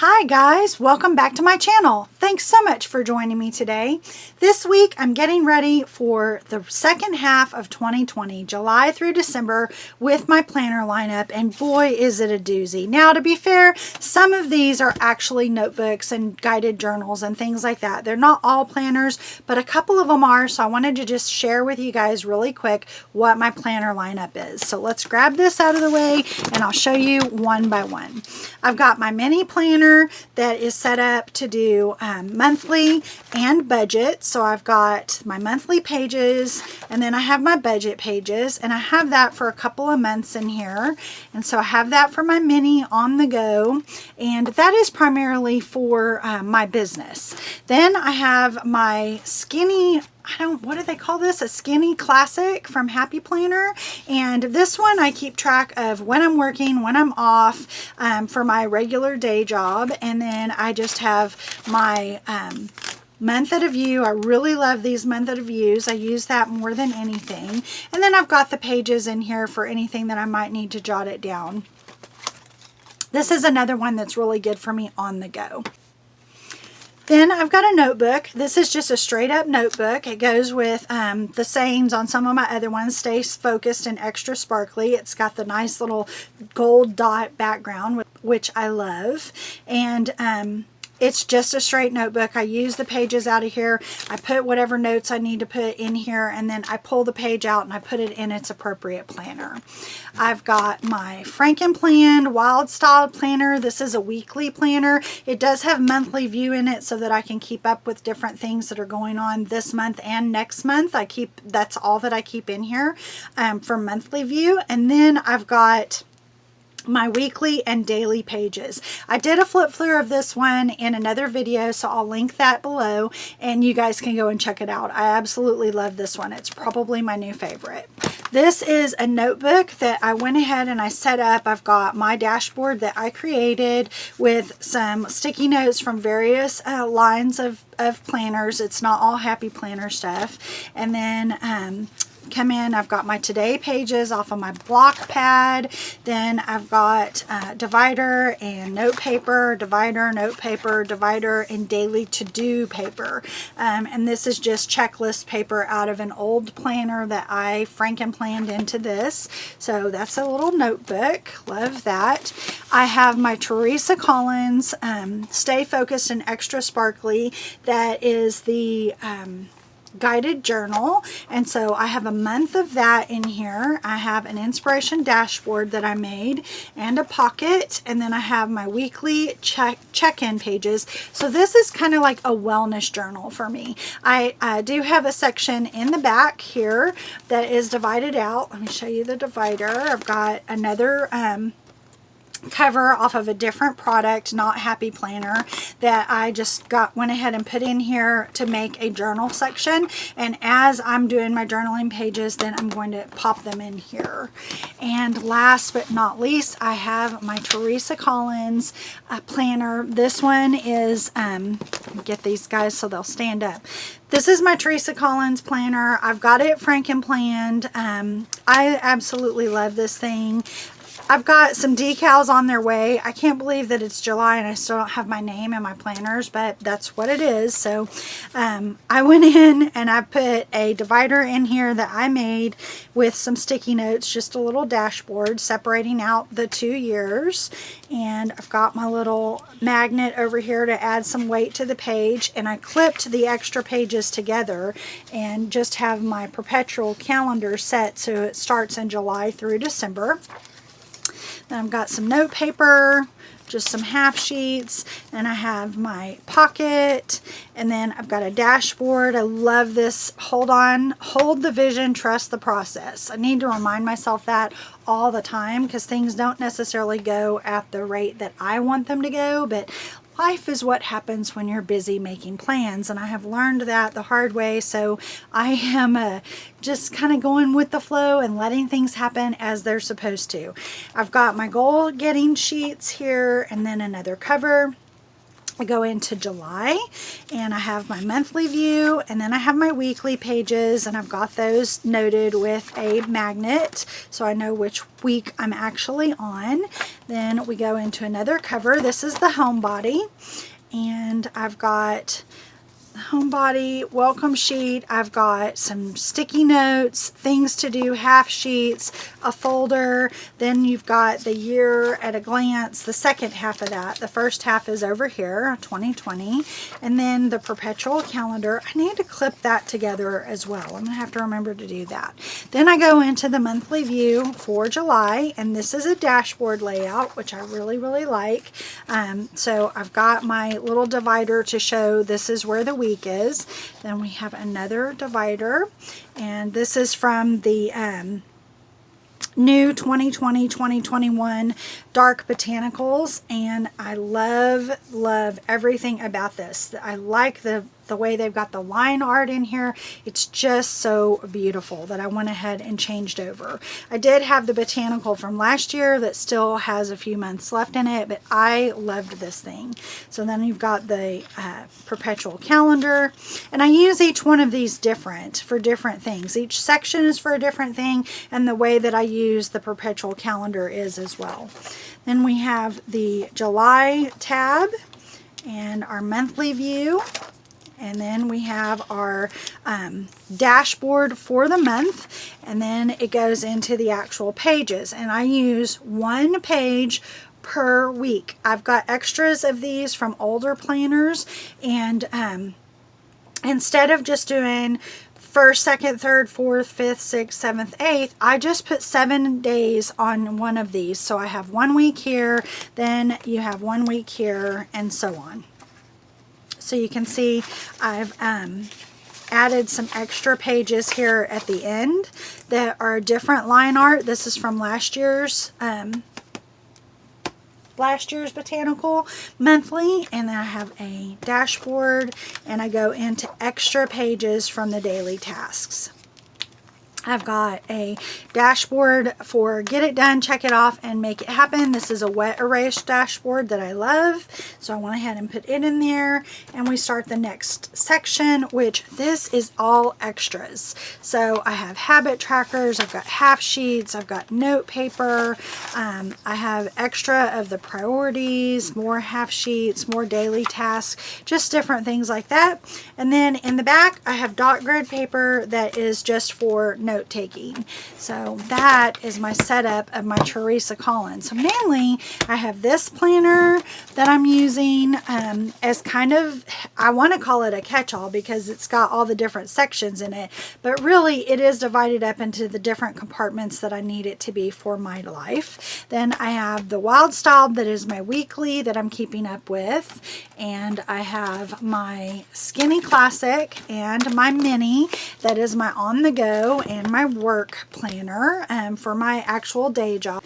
Hi guys, welcome back to my channel. Thanks so much for joining me today. This week I'm getting ready for the second half of 2020, July through December, with my planner lineup, and boy is it a doozy. Now, to be fair, some of these are actually notebooks and guided journals and things like that. They're not all planners, but a couple of them are, so I wanted to just share with you guys really quick what my planner lineup is. So let's grab this out of the way and I'll show you one by one. I've got my mini planner that is set up to do monthly and budget. So I've got my monthly pages and then I have my budget pages, and I have that for a couple of months in here. And so I have that for my mini on the go, and that is primarily for my business. Then I have my skinny, what do they call this? A skinny classic from Happy Planner. And this one I keep track of when I'm working, when I'm off for my regular day job. And then I just have my month at a view. I really love these month at a views. I use that more than anything. And then I've got the pages in here for anything that I might need to jot it down. This is another one that's really good for me on the go. Then I've got a notebook. This is just a straight up notebook. It goes with the sayings on some of my other ones. Stay focused and extra sparkly. It's got the nice little gold dot background, which I love. And it's just a straight notebook. I use the pages out of here. I put whatever notes I need to put in here, and then I pull the page out and I put it in its appropriate planner. I've got my Frankenplanned Wild Style Planner. This is a weekly planner. It does have monthly view in it so that I can keep up with different things that are going on this month and next month. That's all that I keep in here for monthly view. And then I've got my weekly and daily pages. I did a flip through of this one in another video, so I'll link that below and you guys can go and check it out. I absolutely love this one. It's probably my new favorite. This is a notebook that I went ahead and I set up. I've got my dashboard that I created with some sticky notes from various lines of planners. It's not all Happy Planner stuff. And then come in, I've got my today pages off of my block pad. Then I've got divider and note paper, divider, note paper, divider, and daily to-do paper. And this is just checklist paper out of an old planner that I Frankenplanned into this. So that's a little notebook. Love that. I have my Teresa Collins Stay Focused and Extra Sparkly. That is the guided journal, and so I have a month of that in here. I have an inspiration dashboard that I made and a pocket, and then I have my weekly check-in pages. So this is kind of like a wellness journal for me. I do have a section in the back here that is divided out. Let me show you the divider. I've got another cover off of a different product, not Happy Planner, that I just went ahead and put in here to make a journal section. And as I'm doing my journaling pages, then I'm going to pop them in here. And last but not least, I have my Teresa Collins planner. This one is, get these guys so they'll stand up. This is my Teresa Collins planner. I've got it Frankenplanned. I absolutely love this thing. I've got some decals on their way. I can't believe that it's July and I still don't have my name in my planners, but that's what it is. So I went in and I put a divider in here that I made with some sticky notes, just a little dashboard separating out the 2 years. And I've got my little magnet over here to add some weight to the page, and I clipped the extra pages together and just have my Perpetual Calendar set so it starts in July through December. Then I've got some note paper, just some half sheets, and I have my pocket, and then I've got a dashboard. I love this. Hold on, hold the vision, trust the process. I need to remind myself that all the time because things don't necessarily go at the rate that I want them to go, but life is what happens when you're busy making plans, and I have learned that the hard way. So I am just kind of going with the flow and letting things happen as they're supposed to. I've got my goal getting sheets here, and then another cover. I go into July and I have my monthly view, and then I have my weekly pages, and I've got those noted with a magnet so I know which week I'm actually on. Then we go into another cover. This is the home body, and I've got home body welcome sheet. I've got some sticky notes, things to do, half sheets, a folder. Then you've got the year at a glance, the second half of that. The first half is over here, 2020, and then the perpetual calendar. I need to clip that together as well. I'm gonna have to remember to do that. Then I go into the monthly view for July, and this is a dashboard layout, which I really like. So I've got my little divider to show this is where the week is. Then we have another divider, and this is from the new 2020-2021 dark botanicals, and I love everything about this. I like the way they've got the line art in here. It's just so beautiful that I went ahead and changed over. I did have the botanical from last year that still has a few months left in it, but I loved this thing. So then you've got the perpetual calendar, and I use each one of these different for different things. Each section is for a different thing, and the way that I use the perpetual calendar is as well. Then we have the July tab and our monthly view. And then we have our dashboard for the month, and then it goes into the actual pages, and I use one page per week. I've got extras of these from older planners, and instead of just doing first, second, third, fourth, fifth, sixth, seventh, eighth, I just put 7 days on one of these. So I have 1 week here, then you have 1 week here, and so on. So you can see I've added some extra pages here at the end that are different line art. This is from last year's botanical monthly, and then I have a dashboard, and I go into extra pages from the daily tasks. I've got a dashboard for get it done, check it off, and make it happen. This is a wet erase dashboard that I love, so I went ahead and put it in there, and we start the next section, which this is all extras. So I have habit trackers, I've got half sheets, I've got note paper, I have extra of the priorities, more half sheets, more daily tasks, just different things like that. And then in the back I have dot grid paper that is just for note taking. So that is my setup of my Teresa Collins. So mainly I have this planner that I'm using as kind of, I want to call it a catch-all because it's got all the different sections in it, but really it is divided up into the different compartments that I need it to be for my life. Then I have the Wild Style that is my weekly that I'm keeping up with, and I have my Skinny Classic and my Mini that is my on the go and my work planner for my actual day job.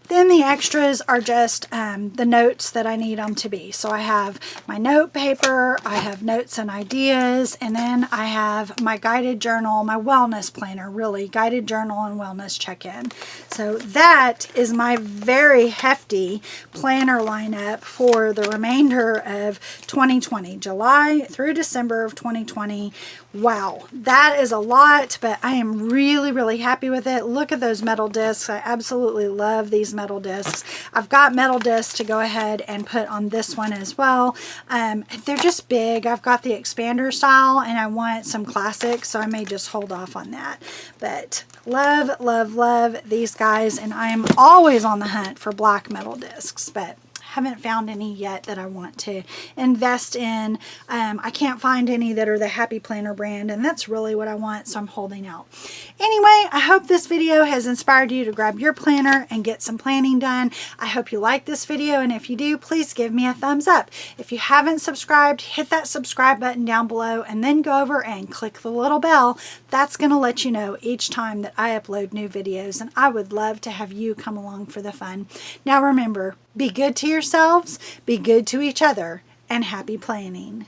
Then the extras are just the notes that I need them to be. So I have my note paper, I have notes and ideas, and then I have my guided journal, my wellness planner, really, guided journal and wellness check-in. So that is my very hefty planner lineup for the remainder of 2020, July through December of 2020. Wow, that is a lot, but I am really happy with it. Look at those metal discs. I absolutely love these metal discs. I've got metal discs to go ahead and put on this one as well. They're just big. I've got the expander style, and I want some classics, so I may just hold off on that. But love these guys, and I am always on the hunt for black metal discs, but haven't found any yet that I want to invest in. I can't find any that are the Happy Planner brand, and that's really what I want, so I'm holding out. Anyway, I hope this video has inspired you to grab your planner and get some planning done. I hope you like this video, and if you do, please give me a thumbs up. If you haven't subscribed, hit that subscribe button down below, and then go over and click the little bell. That's going to let you know each time that I upload new videos, and I would love to have you come along for the fun. Now remember, be good to yourselves, be good to each other, and happy planning.